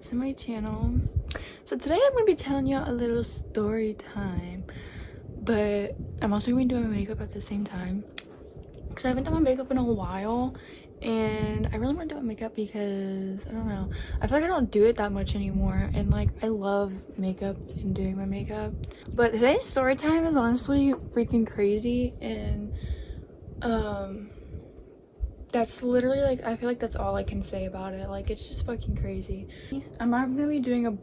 back to my channel. So today I'm going to be telling you a little story time, but I'm also going to be doing my makeup at the same time because I haven't done my makeup in a while, and I really want to do my makeup because I don't know, I feel like I don't do it that much anymore, and like I love makeup and doing my makeup. But today's story time is honestly freaking crazy, and that's literally like, I feel like that's all I can say about it. Like, it's just fucking crazy. I'm not gonna be doing a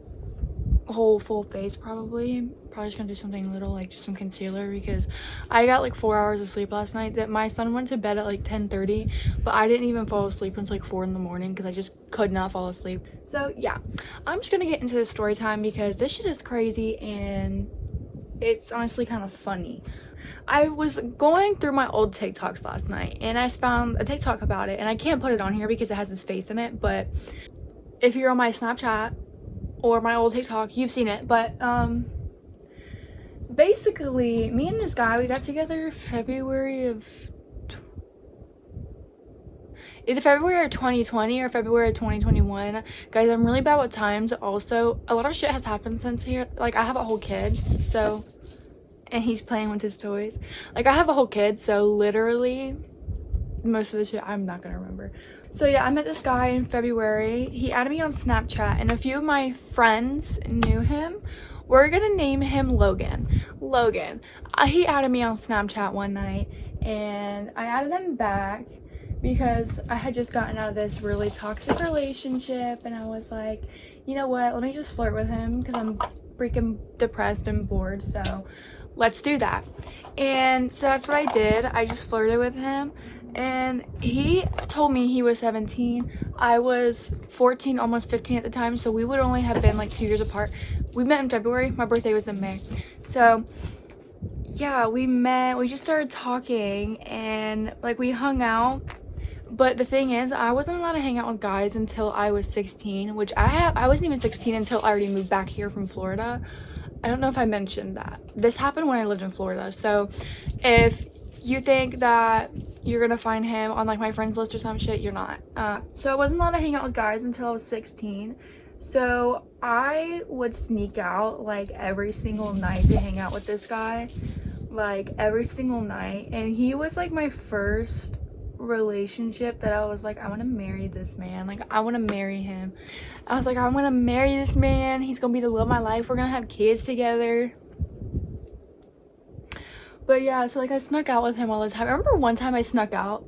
whole full face probably just gonna do something little, like just some concealer, because I got like 4 hours of sleep last night. That my son went to bed at like 10:30, but I didn't even fall asleep until like 4 in the morning because I just could not fall asleep. So yeah, I'm just gonna get into the story time because this shit is crazy and it's honestly kind of funny. I was going through my old TikToks last night and I found a TikTok about it, and I can't put it on here because it has his face in it, but if you're on my Snapchat or my old TikTok, you've seen it. But basically me and this guy, we got together either February of 2020 or February of 2021. Guys, I'm really bad with times. Also, a lot of shit has happened since here. Like, I have a whole kid, so, and he's playing with his toys. Like, I have a whole kid, so literally most of the shit I'm not gonna remember. So yeah, I met this guy in February. He added me on Snapchat, and a few of my friends knew him. We're gonna name him Logan. He added me on Snapchat one night, and I added him back because I had just gotten out of this really toxic relationship, and I was like, you know what, let me just flirt with him because I'm freaking depressed and bored, so let's do that. And so that's what I did. I just flirted with him, and he told me he was 17. I was 14, almost 15 at the time, so we would only have been like 2 years apart. We met in February. My birthday was in May. So yeah, we met, we just started talking, and like we hung out. But the thing is, I wasn't allowed to hang out with guys until I was 16, which I wasn't even 16 until I already moved back here from Florida. I don't know if I mentioned that. This happened when I lived in Florida. So if you think that you're gonna find him on like my friends list or some shit, you're not. So I wasn't allowed to hang out with guys until I was 16. So I would sneak out like every single night to hang out with this guy, like every single night. And he was like my first relationship that I was like, I want to marry this man. Like, I want to marry him. I was like, I'm gonna marry this man. He's gonna be the love of my life. We're gonna have kids together. But yeah, so like I snuck out with him all the time. I remember one time I snuck out.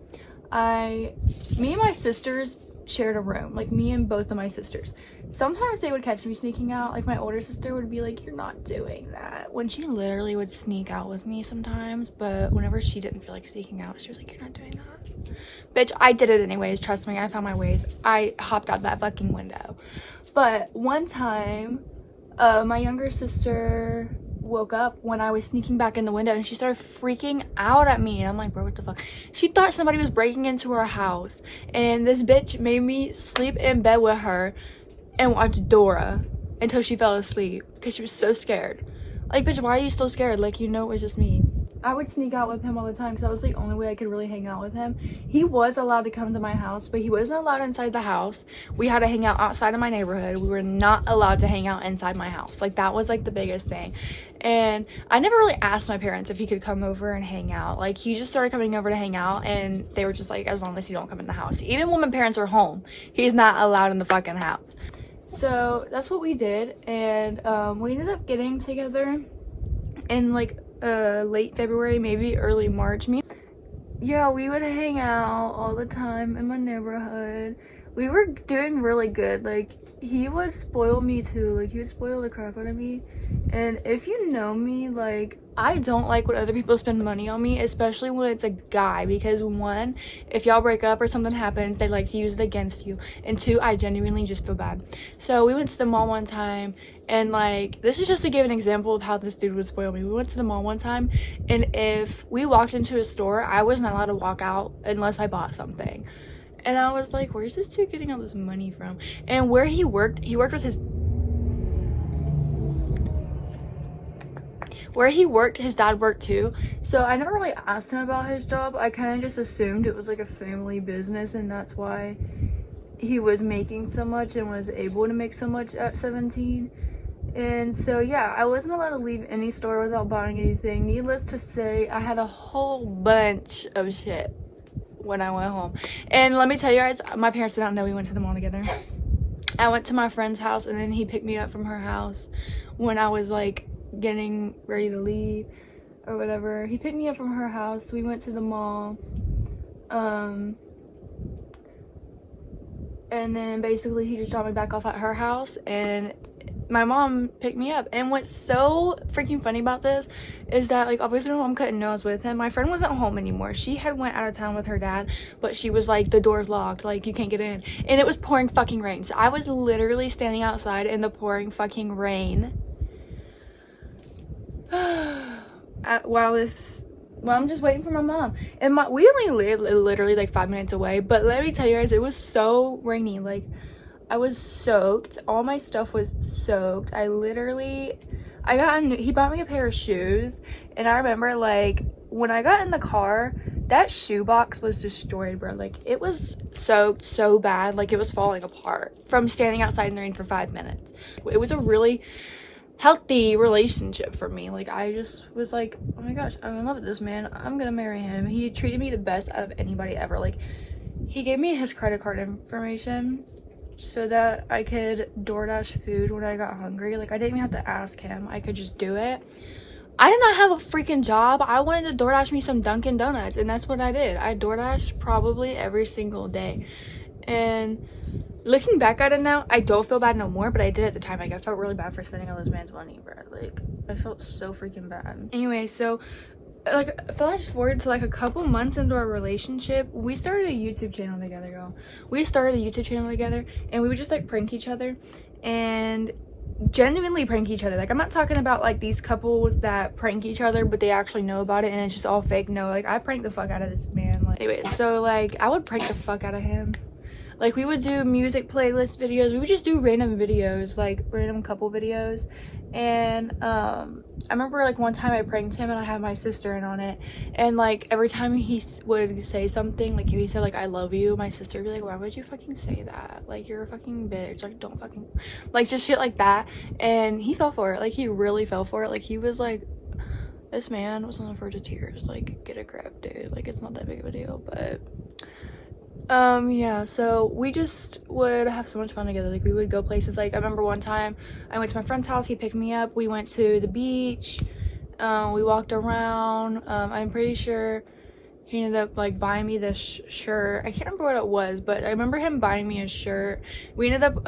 Me and my sisters shared a room, like me and both of my sisters. Sometimes they would catch me sneaking out. Like my older sister would be like, you're not doing that, when she literally would sneak out with me sometimes. But whenever she didn't feel like sneaking out, she was like, you're not doing that. Bitch, I did it anyways. Trust me, I found my ways. I hopped out that fucking window. But one time my younger sister woke up when I was sneaking back in the window, and she started freaking out at me, and I'm like, bro, what the fuck? She thought somebody was breaking into her house, and this bitch made me sleep in bed with her and watch Dora until she fell asleep because she was so scared. Like, bitch, why are you still scared? Like, you know, it was just me. I would sneak out with him all the time because that was the only way I could really hang out with him. He was allowed to come to my house, but he wasn't allowed inside the house. We had to hang out outside of my neighborhood. We were not allowed to hang out inside my house. Like, that was like the biggest thing. And I never really asked my parents if he could come over and hang out. Like, he just started coming over to hang out, and they were just like, as long as you don't come in the house. Even when my parents are home, he's not allowed in the fucking house. So that's what we did, and we ended up getting together in like late February, maybe early March. Yeah, we would hang out all the time in my neighborhood. We were doing really good. Like, he would spoil me too. Like, he would spoil the crap out of me. And if you know me, like, I don't like when other people spend money on me, especially when it's a guy, because one, if y'all break up or something happens, they like to use it against you, and two, I genuinely just feel bad. So we went to the mall one time, and like, this is just to give an example of how this dude would spoil me. We went to the mall one time, and if we walked into a store, I was not allowed to walk out unless I bought something. And I was like, where's this dude getting all this money from? And where he worked with his dad worked too. So I never really asked him about his job. I kind of just assumed it was like a family business, and that's why he was making so much and was able to make so much at 17. And so yeah, I wasn't allowed to leave any store without buying anything. Needless to say, I had a whole bunch of shit when I went home. And let me tell you guys, my parents did not know we went to the mall together. I went to my friend's house, and then he picked me up from her house when I was like getting ready to leave or whatever. He picked me up from her house. We went to the mall. And then basically he just dropped me back off at her house, and my mom picked me up. And what's so freaking funny about this is that, like, obviously my mom couldn't know I was with him. My friend wasn't home anymore. She had went out of town with her dad, but she was like, the door's locked, like, you can't get in. And it was pouring fucking rain. So I was literally standing outside in the pouring fucking rain while I'm just waiting for my mom. And we only live literally like 5 minutes away, but let me tell you guys, it was so rainy. Like, I was soaked. All my stuff was soaked. He bought me a pair of shoes, and I remember, like, when I got in the car, that shoe box was destroyed, bro. Like, it was soaked so bad, like, it was falling apart from standing outside in the rain for 5 minutes. It was a really healthy relationship for me. Like, I just was like, oh my gosh, I'm in love with this man. I'm gonna marry him. He treated me the best out of anybody ever. Like, he gave me his credit card information so that I could DoorDash food when I got hungry. Like, I didn't even have to ask him. I could just do it. I did not have a freaking job. I wanted to DoorDash me some Dunkin' Donuts, and that's what I did. I DoorDashed probably every single day. And looking back at it now, I don't feel bad no more, but I did at the time. Like, I felt really bad for spending all this man's money, bro. Like, I felt so freaking bad. Anyway, so, like, flash forward to, like, a couple months into our relationship, we started a YouTube channel together, y'all. We started a YouTube channel together, and we would just, like, prank each other, and genuinely prank each other. Like, I'm not talking about, like, these couples that prank each other, but they actually know about it, and it's just all fake. No, like, I pranked the fuck out of this man. Like, anyway, so, like, I would prank the fuck out of him. Like, we would do music playlist videos. We would just do random videos, like random couple videos. And I remember, like, one time I pranked him and I had my sister in on it. And, like, every time he would say something, like, if he said, like, I love you, my sister would be like, why would you fucking say that? Like, you're a fucking bitch. Like, don't fucking, like, just shit like that. And he fell for it. Like, he really fell for it. Like, he was like, this man was on the verge of tears. Like, get a grip, dude. Like, it's not that big of a deal. But yeah, so we just would have so much fun together. Like, we would go places. Like, I remember one time I went to my friend's house. He picked me up. We went to the beach. We walked around. I'm pretty sure he ended up, like, buying me this shirt. I can't remember what it was, but I remember him buying me a shirt. We ended up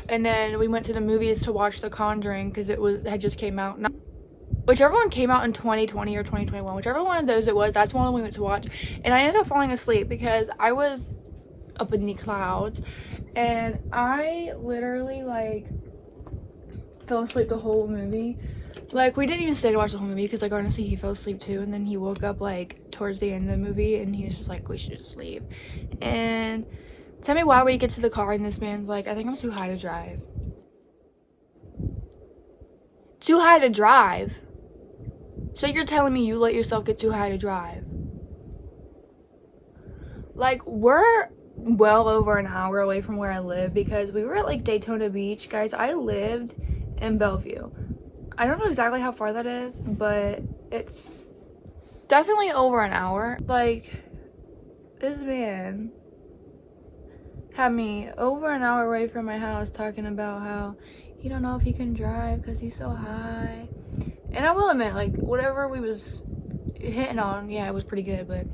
and then we went to the movies to watch The Conjuring, because it had just came out. Whichever one came out in 2020 or 2021, whichever one of those it was, that's one we went to watch. And I ended up falling asleep because I was up in the clouds, and I literally, like, fell asleep the whole movie. Like, we didn't even stay to watch the whole movie because, like, honestly, he fell asleep too. And then he woke up, like, towards the end of the movie, and he was just like, we should just leave. And tell me why we get to the car and this man's like, I think I'm too high to drive. Too high to drive? So you're telling me you let yourself get too high to drive? Like, we're well over an hour away from where I live, because we were at, like, Daytona Beach. Guys, I lived in Bellevue. I don't know exactly how far that is, but it's definitely over an hour. Like, this man had me over an hour away from my house talking about how he don't know if he can drive because he's so high. And I will admit, like, whatever we was hitting on, yeah, it was pretty good, but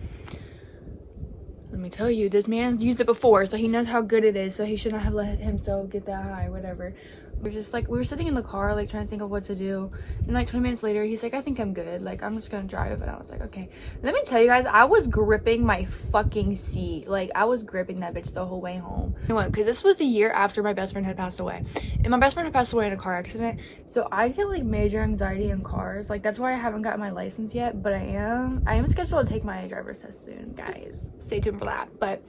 let me tell you, this man's used it before, so he knows how good it is, so he shouldn't have let himself get that high, whatever. We're just, like, we were sitting in the car, like, trying to think of what to do, and, like, 20 minutes later, he's like, I think I'm good, like, I'm just gonna drive. And I was like, okay. Let me tell you guys, I was gripping my fucking seat. Like, I was gripping that bitch the whole way home. Because this was the year after my best friend had passed away, and my best friend had passed away in a car accident, so I get, like, major anxiety in cars. Like, that's why I haven't gotten my license yet, but I am scheduled to take my driver's test soon, guys. Stay tuned for that. But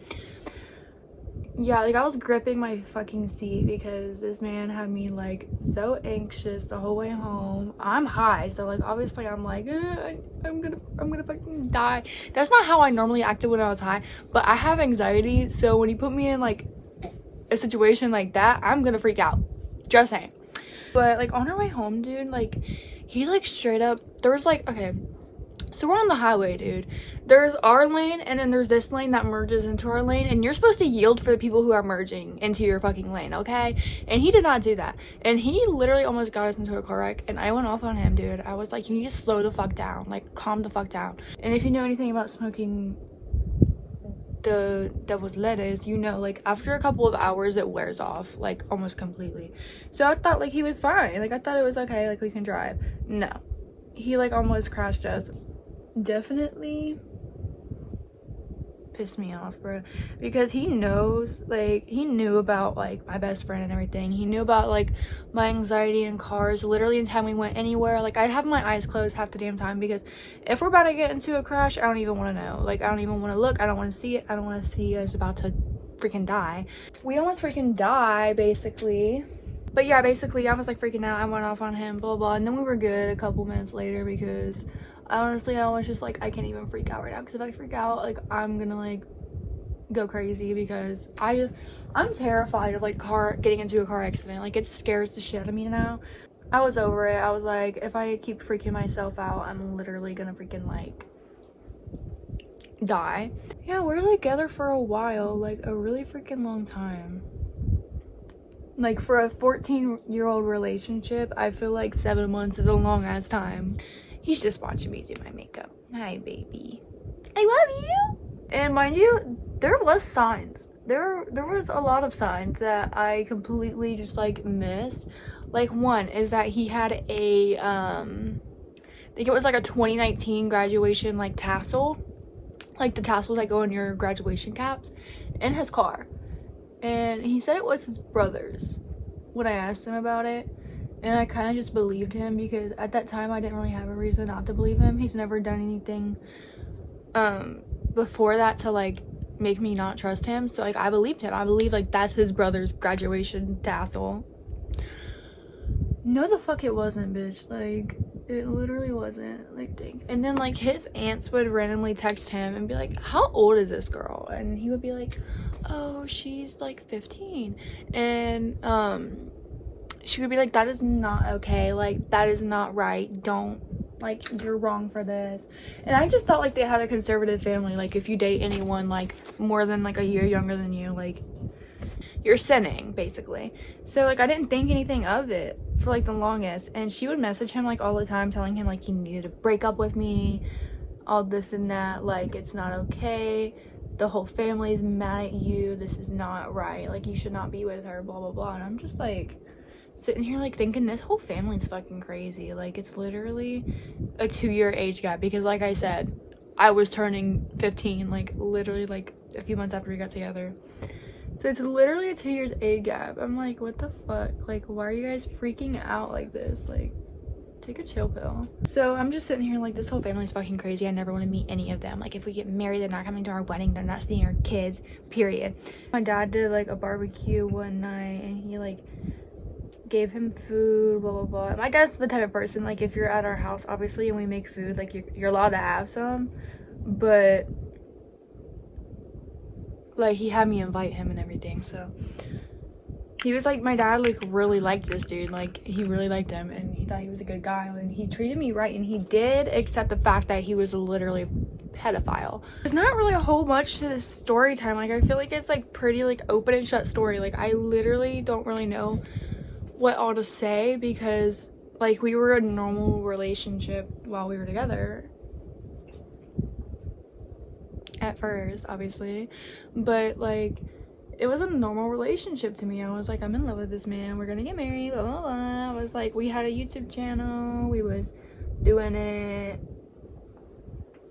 yeah, like I was gripping my fucking seat because this man had me like so anxious the whole way home. I'm high, so like obviously I'm like I'm gonna fucking die. That's not how I normally acted when I was high, but I have anxiety, so when you put me in like a situation like that, I'm gonna freak out. Just saying. But like on our way home, dude, like he like straight up, there was like, okay, so we're on the highway, dude. There's our lane, and then there's this lane that merges into our lane, and you're supposed to yield for the people who are merging into your fucking lane, okay? And he did not do that. And he literally almost got us into a car wreck, and I went off on him, dude. I was like, you need to slow the fuck down. Like, calm the fuck down. And if you know anything about smoking the devil's lettuce, you know, like, after a couple of hours, it wears off, like, almost completely. So I thought, like, he was fine. Like, I thought it was okay, like, we can drive. No. He, like, almost crashed us. Definitely pissed me off, bro, because he knows, like, he knew about like my best friend and everything. He knew about like my anxiety in cars. Literally anytime we went anywhere, like, I'd have my eyes closed half the damn time, because if we're about to get into a crash, I don't even want to know. Like, I don't even want to look. I don't want to see it. I don't want to see us about to freaking die. We almost freaking die, basically. But yeah, basically I was like freaking out. I went off on him, blah blah, and then we were good a couple minutes later, because honestly I was just like, I can't even freak out right now, because if I freak out, like, I'm gonna like go crazy, because I'm terrified of like getting into a car accident. Like, it scares the shit out of me now. I was over it. I was like, if I keep freaking myself out, I'm literally gonna freaking like die. Yeah, we're together for a while, like a really freaking long time. Like, for a 14-year-old relationship, I feel like 7 months is a long ass time. He's just watching me do my makeup. Hi, baby. I love you. And mind you, there was signs. There was a lot of signs that I completely just like missed. Like, one is that he had a I think it was like a 2019 graduation like tassel, like the tassels that go in your graduation caps, in his car. And he said it was his brother's when I asked him about it. And I kind of just believed him, because at that time I didn't really have a reason not to believe him. He's never done anything before that to like make me not trust him. So like, I believed him. I believe like that's his brother's graduation tassel. No, the fuck it wasn't, bitch. Like, it literally wasn't. Like, dang. And then like his aunts would randomly text him and be like, how old is this girl? And he would be like, oh, she's like 15. And she would be like, that is not okay. Like, that is not right. Don't, like, you're wrong for this. And I just thought like they had a conservative family. Like, if you date anyone like more than like a year younger than you, like, you're sinning, basically. So like, I didn't think anything of it for like the longest. And she would message him like all the time, telling him like he needed to break up with me, all this and that. Like, it's not okay. The whole family is mad at you. This is not right. Like, you should not be with her, blah blah blah. And I'm just like sitting here like thinking, this whole family's fucking crazy. Like, it's literally a 2-year age gap, because like I said, I was turning 15 like literally like a few months after we got together. So it's literally a 2 years age gap. I'm like, what the fuck? Like, why are you guys freaking out like this? Like, take a chill pill. So I'm just sitting here like, this whole family's fucking crazy. I never want to meet any of them. Like, if we get married, they're not coming to our wedding. They're not seeing our kids, period. My dad did like a barbecue one night, and he like gave him food, blah blah blah. My dad's the type of person, like, if you're at our house obviously and we make food, like, you're allowed to have some, but like, he had me invite him and everything. So he was like, my dad like really liked this dude, like he really liked him, and he thought he was a good guy, and he treated me right, and he did, except the fact that he was literally a pedophile. There's not really a whole much to this story time. Like, I feel like it's like pretty like open and shut story. Like, I literally don't really know what all to say, because like, we were a normal relationship while we were together at first, obviously, but like, it was a normal relationship to me. I was like, I'm in love with this man, we're gonna get married, blah blah blah. I was like, we had a YouTube channel, we was doing it.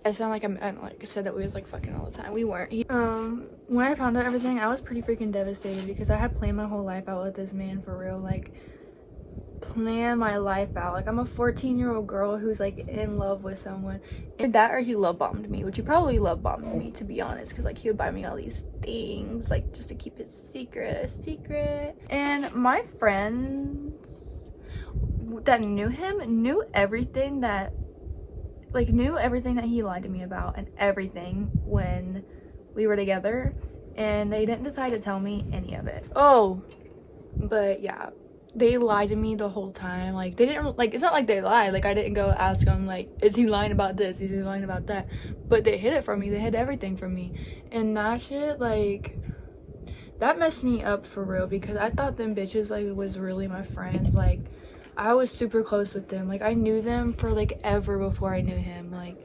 It's not like like I said that we was like fucking all the time. We weren't. When I found out everything, I was pretty freaking devastated, because I had planned my whole life out with this man for real. Like, plan my life out. Like, I'm a 14-year-old girl who's like in love with someone. Either that or he love bombed me, which he probably love bombed me, to be honest, because like he would buy me all these things like just to keep his secret a secret. And my friends that knew him knew everything that he lied to me about and everything when we were together, and they didn't decide to tell me any of it. Oh, but yeah, they lied to me the whole time. Like, they didn't, like, it's not like they lied. Like, I didn't go ask them, like, is he lying about this? Is he lying about that? But they hid it from me. They hid everything from me. And that shit, like, that messed me up for real, because I thought them bitches, like, was really my friends. Like, I was super close with them. Like, I knew them for, like, ever before I knew him. Like,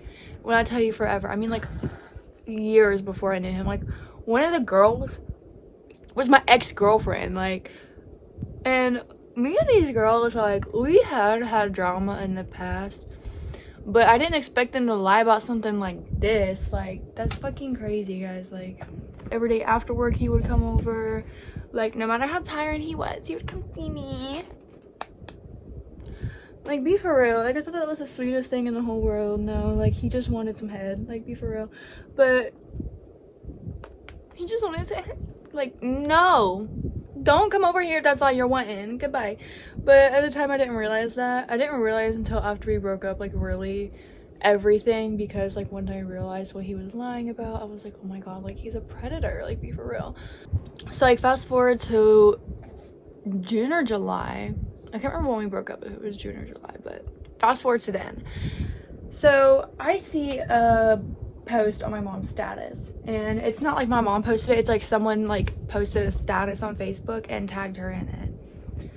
when I tell you forever, I mean, like, years before I knew him. Like, one of the girls was my ex-girlfriend. Like, and me and these girls, like, we had drama in the past, but I didn't expect them to lie about something like this. Like, that's fucking crazy, guys. Like, every day after work, he would come over. Like, no matter how tired he was, he would come see me. Like, be for real. Like, I thought that was the sweetest thing in the whole world. No, like, he just wanted some head. Like, be for real. But he just wanted to, like, no. Don't come over here if that's all you're wanting. Goodbye. But at the time, I didn't realize that. I didn't realize until after we broke up, like, really everything. Because, like, when I realized what he was lying about, I was like, oh my god, like, he's a predator. Like, be for real. So, like, fast forward to June or July. I can't remember when we broke up, if it was June or July, but fast forward to then. So I see a post on my mom's status, and it's not like my mom posted it, it's like someone like posted a status on Facebook and tagged her in it.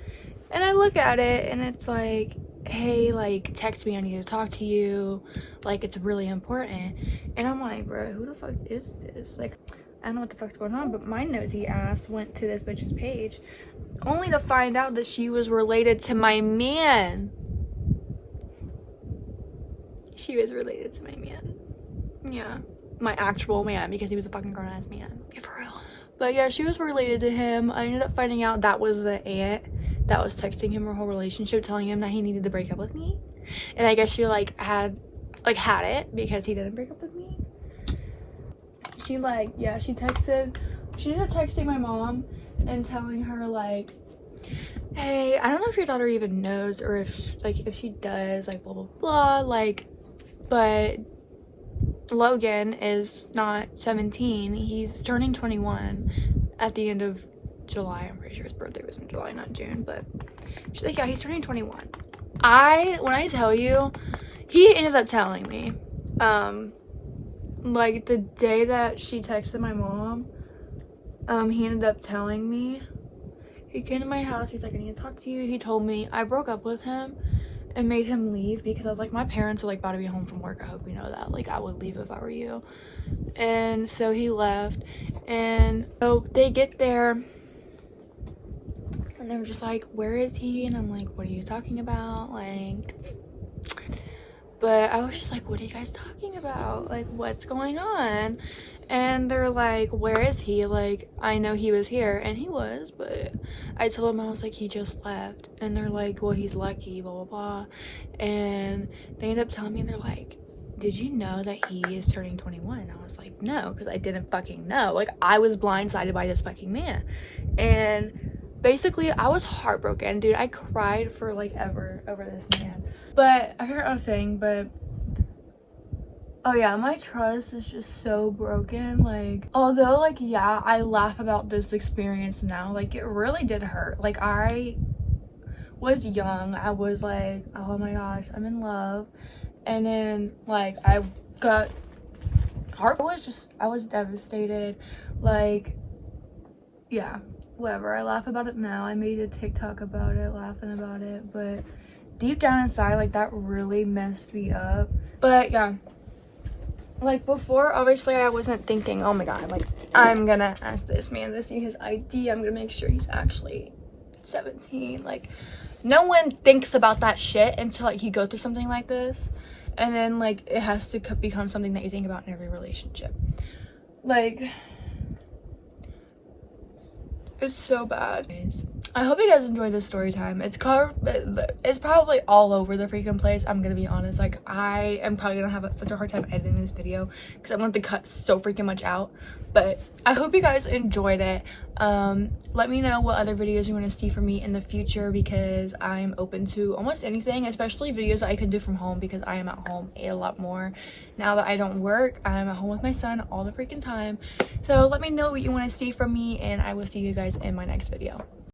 And I look at it and it's like, hey, like, text me, I need to talk to you, like, it's really important. And I'm like, bro, who the fuck is this? Like, I don't know what the fuck's going on, but my nosy ass went to this bitch's page only to find out that she was related to my man. She was related to my man. Yeah, my actual man, because he was a fucking grown-ass man. Yeah, for real. But yeah, she was related to him. I ended up finding out that was the aunt that was texting him her whole relationship, telling him that he needed to break up with me. And I guess she like had it because he didn't break up with me. She like, yeah, she ended up texting my mom and telling her like, hey, I don't know if your daughter even knows, or if she does, like, blah blah blah, like, but Logan is not 17, he's turning 21 at the end of July. I'm pretty sure his birthday was in July, not June. But she's like, yeah, he's turning 21. When I tell you, he ended up telling me, like, the day that she texted my mom, he ended up telling me. He came to my house, he's like, I need to talk to you. He told me I broke up with him and made him leave, because I was like, my parents are like about to be home from work, I hope you know that, like, I would leave if I were you. And so he left, and so they get there and they were just like, where is he? And I'm like, what are you talking about? Like, but I was just like, what are you guys talking about? Like, what's going on? And they're like, where is he? Like, I know he was here, and he was, but I told them, I was like, he just left. And they're like, well, he's lucky, blah blah blah. And they end up telling me, and they're like, did you know that he is turning 21? And I was like, no, because I didn't fucking know. Like, I was blindsided by this fucking man. And basically, I was heartbroken, dude. I cried for like ever over this man. But I forgot what I was saying, but oh yeah, my trust is just so broken. Like, although, like, yeah, I laugh about this experience now, like, it really did hurt. Like, I was young, I was like, oh my gosh, I'm in love. And then, like, I got heart. I was devastated. Like, yeah, whatever. I laugh about it now. I made a TikTok about it, laughing about it, but deep down inside, like, that really messed me up. But yeah, like, before, obviously, I wasn't thinking, oh my god, like, I'm gonna ask this man to see his ID, I'm gonna make sure he's actually 17. Like, no one thinks about that shit until, like, you go through something like this, and then, like, it has to become something that you think about in every relationship. Like, It's so bad. I hope you guys enjoyed this story time. It's probably all over the freaking place. I'm gonna be honest. Like, I am probably gonna have such a hard time editing this video because I'm going to cut so freaking much out. But I hope you guys enjoyed it. Let me know what other videos you want to see from me in the future, because I'm open to almost anything, especially videos that I can do from home, because I am at home a lot more now that I don't work. I'm at home with my son all the freaking time. So let me know what you want to see from me, and I will see you guys in my next video.